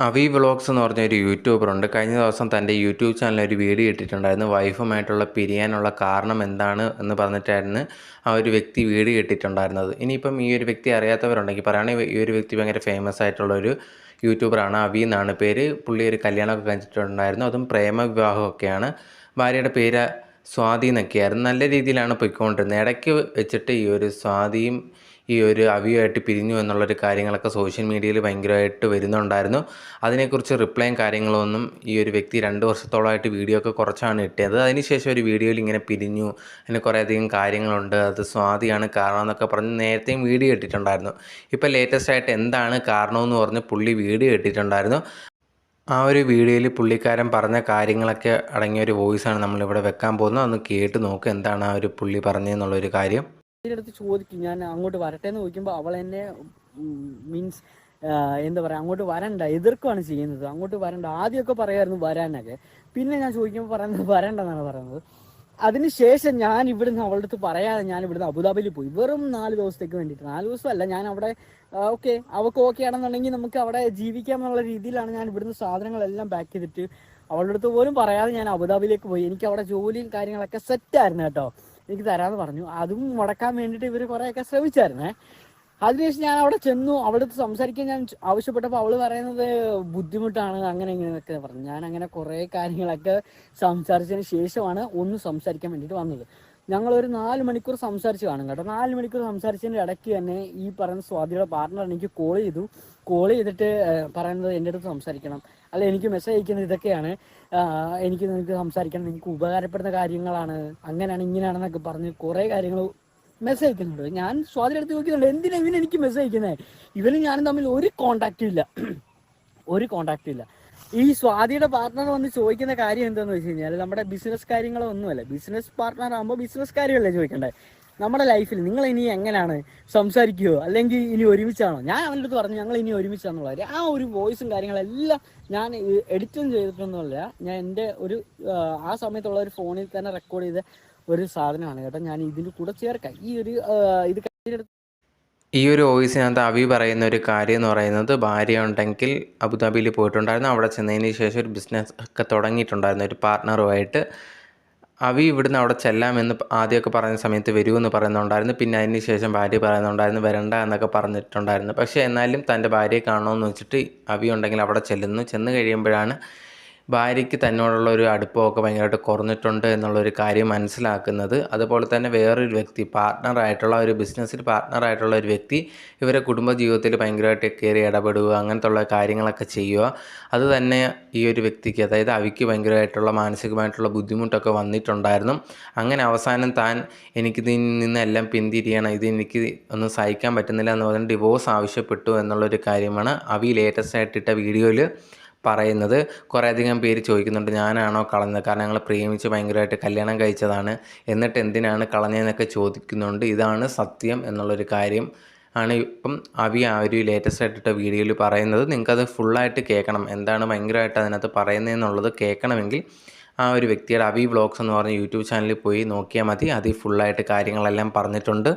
അവി വ്ളോഗ്സ് എന്ന് പറഞ്ഞ ഒരു യൂട്യൂബറുണ്ട്. കഴിഞ്ഞ ദിവസം തൻ്റെ യൂട്യൂബ് ചാനലിൽ ഒരു വീഡിയോ ഇട്ടിട്ടുണ്ടായിരുന്നു. വൈഫുമായിട്ടുള്ള പിരിയാനുള്ള കാരണം എന്താണ് എന്ന് പറഞ്ഞിട്ടായിരുന്നു ആ ഒരു വ്യക്തി വീഡിയോ ഇട്ടിട്ടുണ്ടായിരുന്നത്. ഇനിയിപ്പം ഈ ഒരു വ്യക്തി അറിയാത്തവരുണ്ടെങ്കിൽ പറയുകയാണെങ്കിൽ ഈ ഒരു വ്യക്തി ഭയങ്കര ഫേമസ് ആയിട്ടുള്ളൊരു യൂട്യൂബറാണ്. അവി എന്നാണ് പേര്. പുള്ളി ഒരു കല്യാണമൊക്കെ കഴിച്ചിട്ടുണ്ടായിരുന്നു. അതും പ്രേമവിവാഹമൊക്കെയാണ്. ഭാര്യയുടെ പേര് സ്വാതി എന്നൊക്കെയായിരുന്നു. നല്ല രീതിയിലാണ് പോയിക്കൊണ്ടിരുന്നത്. ഇടയ്ക്ക് വെച്ചിട്ട് ഈ ഒരു സ്വാതിയും ഈ ഒരു അവിയുമായിട്ട് പിരിഞ്ഞു എന്നുള്ളൊരു കാര്യങ്ങളൊക്കെ സോഷ്യൽ മീഡിയയിൽ ഭയങ്കരമായിട്ട് വരുന്നുണ്ടായിരുന്നു. അതിനെക്കുറിച്ച് റിപ്ലൈയും കാര്യങ്ങളൊന്നും ഈ ഒരു വ്യക്തി 2 വർഷത്തോളമായിട്ട് വീഡിയോ ഒക്കെ കുറച്ചാണ് ഇട്ടത്. അതിനുശേഷം ഒരു വീഡിയോയിൽ ഇങ്ങനെ പിരിഞ്ഞു, അതിന് കുറേയധികം കാര്യങ്ങളുണ്ട്, അത് സ്വാതിയാണ് കാരണം എന്നൊക്കെ പറഞ്ഞ് നേരത്തെയും വീഡിയോ ഇട്ടിട്ടുണ്ടായിരുന്നു. ഇപ്പോൾ ലേറ്റസ്റ്റ് ആയിട്ട് എന്താണ് കാരണമെന്ന് പറഞ്ഞ് പുള്ളി വീഡിയോ ഇട്ടിട്ടുണ്ടായിരുന്നു. ആ ഒരു വീഡിയോയിൽ പുള്ളിക്കാരൻ പറഞ്ഞ കാര്യങ്ങളൊക്കെ അടങ്ങിയ ഒരു വോയിസാണ് നമ്മളിവിടെ വെക്കാൻ പോകുന്നത്. ഒന്ന് കേട്ട് നോക്ക് എന്താണ് ആ ഒരു പുള്ളി പറഞ്ഞതെന്നുള്ളൊരു കാര്യം. അടുത്ത് ചോദിക്കും, ഞാൻ അങ്ങോട്ട് വരട്ടെ എന്ന് ചോദിക്കുമ്പോൾ അവൾ എന്നെ മീൻസ് എന്താ പറയുക, അങ്ങോട്ട് വരണ്ട എതിർക്കുകയാണ് ചെയ്യുന്നത്. അങ്ങോട്ട് വരണ്ട, ആദ്യമൊക്കെ പറയായിരുന്നു വരാനൊക്കെ, പിന്നെ ഞാൻ ചോദിക്കുമ്പോൾ പറയുന്നത് വരണ്ടെന്നാണ് പറയുന്നത്. അതിനുശേഷം ഞാൻ ഇവിടുന്ന് അവളുടെ അടുത്ത് പറയാതെ ഞാൻ ഇവിടുന്ന് അബുദാബിയിൽ പോയി, വെറും 4 ദിവസത്തേക്ക് വേണ്ടിയിട്ട്. 4 ദിവസമല്ല, ഞാൻ അവിടെ ഓക്കെ അവൾക്ക് ഓക്കെ ആണെന്നുണ്ടെങ്കിൽ നമുക്ക് അവിടെ ജീവിക്കാം എന്നുള്ള രീതിയിലാണ് ഞാൻ ഇവിടുന്ന് സാധനങ്ങളെല്ലാം പാക്ക് ചെയ്തിട്ട് അവളുടെ അടുത്ത് പോലും പറയാതെ ഞാൻ അബുദാബിയിലേക്ക് പോയി. എനിക്ക് അവിടെ ജോലിയും കാര്യങ്ങളൊക്കെ സെറ്റായിരുന്നു കേട്ടോ. എനിക്ക് തരാമെന്ന് പറഞ്ഞു. അതും മുടക്കാൻ വേണ്ടിയിട്ട് ഇവർ കുറേയൊക്കെ ശ്രമിച്ചായിരുന്നേ. അതിനുശേഷം ഞാൻ അവിടെ ചെന്നു, അവിടെ സംസാരിക്കാൻ ഞാൻ ആവശ്യപ്പെട്ടപ്പോൾ അവൾ പറയുന്നത് ബുദ്ധിമുട്ടാണ് അങ്ങനെ ഇങ്ങനെയൊക്കെ പറഞ്ഞു. ഞാൻ അങ്ങനെ കുറേ കാര്യങ്ങളൊക്കെ സംസാരിച്ചതിന് ശേഷമാണ് ഒന്ന് സംസാരിക്കാൻ വേണ്ടിയിട്ട് വന്നത്. ഞങ്ങളൊരു 4 മണിക്കൂർ സംസാരിച്ച് കാണും കേട്ടോ. 4 മണിക്കൂർ സംസാരിച്ചതിൻ്റെ ഇടയ്ക്ക് തന്നെ ഈ പറയുന്ന സ്വാതിയുടെ പാർട്ണർ എനിക്ക് കോൾ ചെയ്തു. കോൾ ചെയ്തിട്ട് പറയുന്നത് എൻ്റെ അടുത്ത് സംസാരിക്കണം, അല്ല എനിക്ക് മെസ്സേജ് അയക്കുന്നത് ഇതൊക്കെയാണ്, എനിക്ക് നിനക്ക് സംസാരിക്കണം, എനിക്ക് ഉപകാരപ്പെടുന്ന കാര്യങ്ങളാണ്, അങ്ങനെയാണ് ഇങ്ങനെയാണെന്നൊക്കെ പറഞ്ഞ് കുറേ കാര്യങ്ങൾ മെസ്സേജ് അയക്കുന്നുണ്ട്. ഞാൻ സ്വാതിയുടെ അടുത്ത് നോക്കുന്നുണ്ട്, എന്തിനാ ഇവന് എനിക്ക് മെസ്സേജ് അയക്കുന്നത്? ഇവനും ഞാനും തമ്മിൽ ഒരു കോണ്ടാക്റ്റും ഇല്ല, ഒരു കോണ്ടാക്റ്റും ഇല്ല. ഈ സ്വാതിയുടെ പാർട്ണർ വന്ന് ചോദിക്കുന്ന കാര്യം എന്താണെന്ന് വെച്ച് കഴിഞ്ഞാൽ നമ്മുടെ ബിസിനസ് കാര്യങ്ങളോ ഒന്നുമല്ല. ബിസിനസ് പാർട്ണർ ആകുമ്പോൾ ബിസിനസ് കാര്യമല്ലേ ചോദിക്കണ്ടേ? നമ്മുടെ ലൈഫിൽ നിങ്ങൾ ഇനി എങ്ങനെയാണ്, സംസാരിക്കുമോ അല്ലെങ്കിൽ ഇനി ഒരുമിച്ചാണോ? ഞാൻ അവൻ്റെ അടുത്ത് പറഞ്ഞു ഞങ്ങൾ ഇനി ഒരുമിച്ചാണെന്നുള്ള കാര്യം. ആ ഒരു വോയിസും കാര്യങ്ങളെല്ലാം ഞാൻ എഡിറ്റൊന്നും ചെയ്തിട്ടൊന്നുമില്ല. ഞാൻ എൻ്റെ ഒരു ആ സമയത്തുള്ള ഒരു ഫോണിൽ തന്നെ റെക്കോർഡ് ചെയ്ത ഒരു സാധനമാണ് കേട്ടോ. ഞാൻ ഇതിൻ്റെ കൂടെ ചേർക്കാം ഈ ഒരു ഇത് കഴിഞ്ഞെടുത്ത്. ഈ ഒരു വോയിസിനകത്ത് അവി പറയുന്ന ഒരു കാര്യം എന്ന് പറയുന്നത്, ഭാര്യ ഉണ്ടെങ്കിൽ അബുദാബിയിൽ പോയിട്ടുണ്ടായിരുന്നു. അവിടെ ചെന്നതിന് ശേഷം ഒരു ബിസിനസ് ഒക്കെ തുടങ്ങിയിട്ടുണ്ടായിരുന്നു ഒരു പാർട്ട്ണറുമായിട്ട്. അവി ഇവിടുന്ന് അവിടെ ചെല്ലാമെന്ന് ആദ്യമൊക്കെ പറയുന്ന സമയത്ത് വരുമെന്ന് പറയുന്നുണ്ടായിരുന്നു. പിന്നെ അതിന് ശേഷം ഭാര്യ പറയുന്നുണ്ടായിരുന്നു വരണ്ട എന്നൊക്കെ പറഞ്ഞിട്ടുണ്ടായിരുന്നു. പക്ഷേ എന്നാലും തൻ്റെ ഭാര്യയെ കാണണമെന്ന് വെച്ചിട്ട് അവി ഉണ്ടെങ്കിൽ അവിടെ ചെല്ലുന്നു. ചെന്ന് കഴിയുമ്പോഴാണ് ഭാര്യയ്ക്ക് തന്നോടുള്ള ഒരു അടുപ്പമൊക്കെ ഭയങ്കരമായിട്ട് കുറഞ്ഞിട്ടുണ്ട് എന്നുള്ളൊരു കാര്യം മനസ്സിലാക്കുന്നത്. അതുപോലെ തന്നെ വേറൊരു വ്യക്തി പാർട്ട്ണറായിട്ടുള്ള ഒരു ബിസിനസ്സിൽ പാർട്ട്ണറായിട്ടുള്ള ഒരു വ്യക്തി ഇവരെ കുടുംബജീവിതത്തിൽ ഭയങ്കരമായിട്ട് കയറി ഇടപെടുക, അങ്ങനത്തുള്ള കാര്യങ്ങളൊക്കെ ചെയ്യുക. അത് തന്നെ ഈ ഒരു വ്യക്തിക്ക്, അതായത് അവിക്ക് ഭയങ്കരമായിട്ടുള്ള മാനസികമായിട്ടുള്ള ബുദ്ധിമുട്ടൊക്കെ വന്നിട്ടുണ്ടായിരുന്നു. അങ്ങനെ അവസാനം താൻ എനിക്കിതിൽ നിന്നെല്ലാം പിന്തിരിയണം, ഇതെനിക്ക് ഒന്നും സഹിക്കാൻ പറ്റുന്നില്ല എന്ന് പറഞ്ഞ് ഡിവോഴ്സ് ആവശ്യപ്പെട്ടു എന്നുള്ളൊരു കാര്യമാണ് അവി ലേറ്റസ്റ്റ് ആയിട്ടിട്ട വീഡിയോയിൽ പറയുന്നത്. കുറേയധികം പേര് ചോദിക്കുന്നുണ്ട് ഞാനാണോ കളഞ്ഞത്, കാരണം ഞങ്ങൾ പ്രേമിച്ച് ഭയങ്കരമായിട്ട് കല്യാണം കഴിച്ചതാണ്, എന്നിട്ട് എന്തിനാണ് കളഞ്ഞതെന്നൊക്കെ ചോദിക്കുന്നുണ്ട്. ഇതാണ് സത്യം എന്നുള്ളൊരു കാര്യം ആണ് ഇപ്പം അവി ആ ഒരു ലേറ്റസ്റ്റ് ആയിട്ടിട്ട വീഡിയോയിൽ പറയുന്നത്. നിങ്ങൾക്കത് ഫുള്ളായിട്ട് കേൾക്കണം, എന്താണ് ഭയങ്കരമായിട്ട് അതിനകത്ത് പറയുന്നതെന്നുള്ളത് കേൾക്കണമെങ്കിൽ ആ ഒരു വ്യക്തിയുടെ അവി വ്ളോഗ്സ് എന്ന് പറഞ്ഞ യൂട്യൂബ് ചാനലിൽ പോയി നോക്കിയാൽ മതി. അതിൽ ഫുള്ളായിട്ട് കാര്യങ്ങളെല്ലാം പറഞ്ഞിട്ടുണ്ട്.